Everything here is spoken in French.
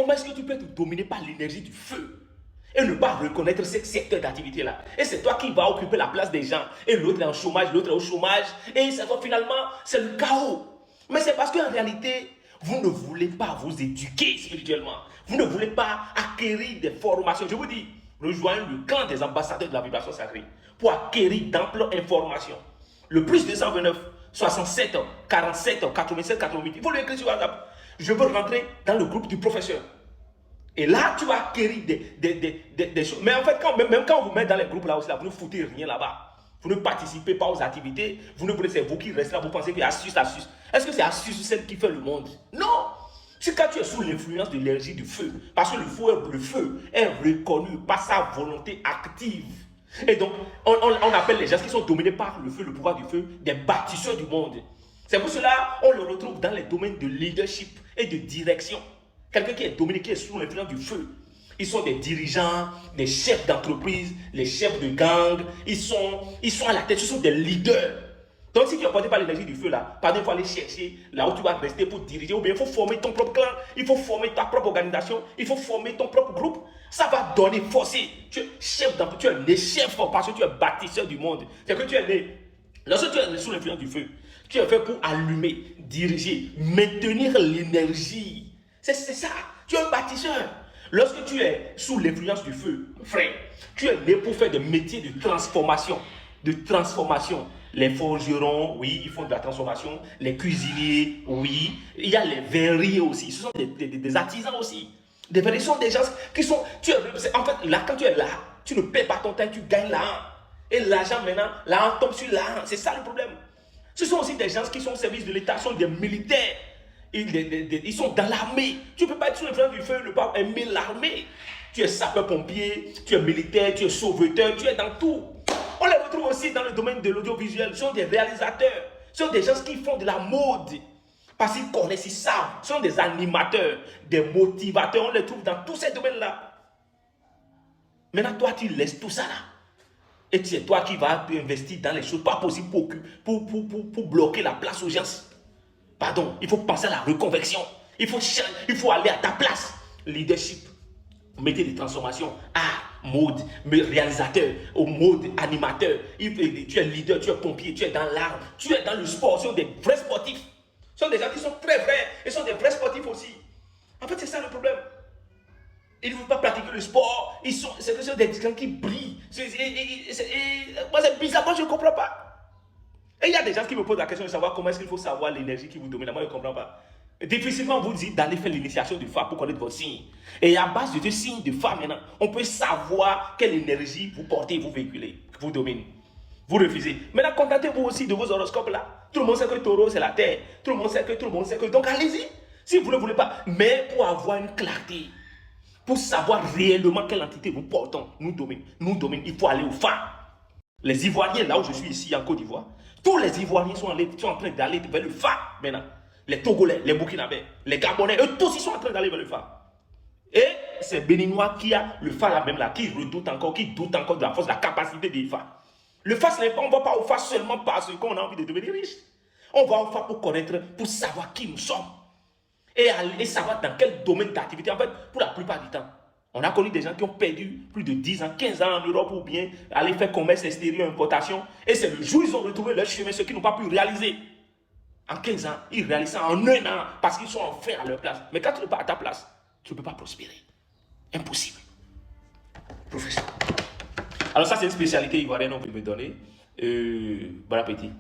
comment est-ce que tu peux être dominé par l'énergie du feu et ne pas reconnaître ce secteur d'activité-là? Et c'est toi qui vas occuper la place des gens. Et l'autre est en chômage, l'autre est au chômage. Et ça va finalement, c'est le chaos. Mais c'est parce qu'en réalité, vous ne voulez pas vous éduquer spirituellement. Vous ne voulez pas acquérir des formations. Je vous dis, rejoignez le camp des ambassadeurs de la vibration sacrée pour acquérir d'amples informations. Le plus 229, 67, 47, 87, 88. Il faut l'écrire sur WhatsApp. Je veux rentrer dans le groupe du professeur. Et là, tu vas acquérir des choses. Mais en fait, même quand on vous met dans les groupes là aussi, là, vous ne foutez rien là-bas. Vous ne participez pas aux activités. Vous ne voulez, c'est vous qui restez là. Vous pensez que astuce. Est-ce que c'est astuce celle qui fait le monde? Non. C'est quand tu es sous l'influence de l'énergie du feu. Parce que le feu est reconnu par sa volonté active. Et donc, on appelle les gens qui sont dominés par le feu, le pouvoir du feu, des bâtisseurs du monde. C'est pour cela qu'on le retrouve dans les domaines de leadership et de direction. Quelqu'un qui est dominé, qui est sous l'influence du feu. Ils sont des dirigeants, des chefs d'entreprise, les chefs de gang. Ils sont à la tête, ils sont des leaders. Donc si tu es porté par l'énergie du feu là, pardon, il faut aller chercher là où tu vas rester pour diriger. Ou bien il faut former ton propre clan, il faut former ta propre organisation, il faut former ton propre groupe. Ça va donner force. Tu es chef d'entreprise, tu es né chef parce que tu es bâtisseur du monde. C'est que tu es né. Lorsque tu es né sous l'influence du feu, tu es fait pour allumer, diriger, maintenir l'énergie. C'est ça. Tu es un bâtisseur. Lorsque tu es sous l'influence du feu, frère, tu es né pour faire des métiers de transformation. Les forgerons, oui, ils font de la transformation. Les cuisiniers, oui. Il y a les verriers aussi. Ce sont des artisans aussi. Des verriers sont des gens qui sont... en fait, là, quand tu es là, tu ne paies pas ton temps, tu gagnes l'argent. Et l'argent, maintenant, l'argent tombe sur l'argent. C'est ça le problème. Ce sont aussi des gens qui sont au service de l'État, sont des militaires. Ils sont dans l'armée. Tu ne peux pas être sous l'influence du feu, ne pas aimer l'armée. Tu es sapeur-pompier, tu es militaire, tu es sauveteur, tu es dans tout. On les retrouve aussi dans le domaine de l'audiovisuel. Ce sont des réalisateurs. Ce sont des gens qui font de la mode. Parce qu'ils connaissent, ils savent. Ce sont des animateurs, des motivateurs. On les trouve dans tous ces domaines-là. Maintenant, toi, tu laisses tout ça là. Et c'est toi qui vas investir dans les choses pas possibles pour bloquer la place aux gens. Pardon, il faut penser à la reconversion. Il faut aller à ta place. Leadership, métier de transformation, art, mode, réalisateur, mode, animateur. Tu es leader, tu es pompier, tu es dans l'art, tu es dans le sport. Ce sont des vrais sportifs. Ce sont des gens qui sont très vrais et sont des vrais sportifs aussi. En fait, c'est ça le problème. Ils ne veulent pas pratiquer le sport. C'est des gens qui brillent. Moi, c'est bizarre, moi je ne comprends pas. Et il y a des gens qui me posent la question de savoir comment est-ce qu'il faut savoir l'énergie qui vous domine. Moi, je ne comprends pas. Difficilement, on vous dit d'aller faire l'initiation de femme pour connaître vos signes. Et à base de ces signes de femme, maintenant, on peut savoir quelle énergie vous portez, vous véhiculez, vous dominez. Vous refusez. Maintenant, contentez-vous aussi de vos horoscopes là. Tout le monde sait que le taureau, c'est la terre. Tout le monde sait que. Donc, allez-y. Si vous ne voulez pas. Mais pour avoir une clarté, pour savoir réellement quelle entité nous portons, nous domine, il faut aller au phare. Les Ivoiriens, là où je suis ici en Côte d'Ivoire, tous les Ivoiriens sont en train d'aller vers le phare maintenant. Les Togolais, les Burkinabés, les Gabonais, eux tous ils sont en train d'aller vers le phare. Et c'est Béninois qui a le phare là même là, qui doute encore de la force, de la capacité des phare. Le phare, on ne va pas au phare seulement parce qu'on a envie de devenir riche. On va au phare pour connaître, pour savoir qui nous sommes. Et savoir dans quel domaine d'activité. En fait, pour la plupart du temps, on a connu des gens qui ont perdu plus de 10 ans, 15 ans en Europe ou bien aller faire commerce extérieur, importation. Et c'est le jour où ils ont retrouvé leur chemin, ceux qui n'ont pas pu réaliser. En 15 ans, ils réalisent ça en un an parce qu'ils sont enfin à leur place. Mais quand tu n'es pas à ta place, tu ne peux pas prospérer. Impossible. Professeur. Alors ça, c'est une spécialité ivoirienne qu'on peut me donner. Bon appétit.